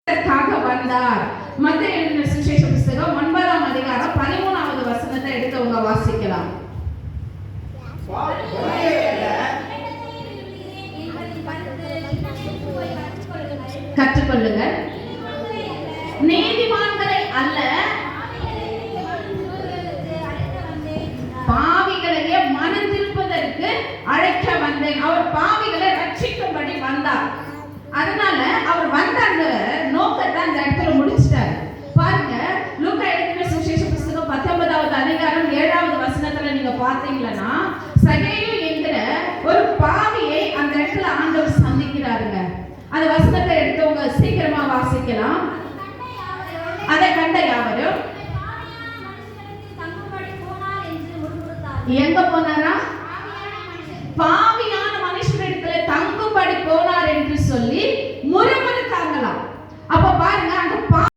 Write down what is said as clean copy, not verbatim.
வந்தார். மத்தேயு எழுதின சுவிசேஷ புத்தகம் 9ஆம் அதிகாரம் 13வது வசனத்தை எடுத்தவங்க வாசிக்கலாம். கற்றுக்கொள்ளுங்கள். நீதிமான்களை அல்ல பாவிகளையே மனம் திருப்பதற்கு அழைக்க வந்தேன். அவர் பாவிகளை ரட்சிக்கும்படி வந்தார். அதனால அவர் வந்த அந்த நோக்கத்தை அந்த இடத்துல முடிச்சிட்டார். பாருங்க, லூக்கா எழுதின சுவிசேஷ புத்தகம் 19வது அதிகாரம் 7வது வசனத்துல நீங்க பார்த்தீங்கன்னா சகேயு என்கிற ஒரு பாவியை அந்த இடத்துல ஆண்டவர் சந்திக்கிறாருங்க. அந்த வசனத்தை எடுத்தவங்க சீக்கிரமா வாசிக்கலாம். அதை கண்ட யாவரும் எங்க போனாரா? பாவியான மனுஷனிடத்துல தங்கும்படி போனார் என்று சொல்லி முறை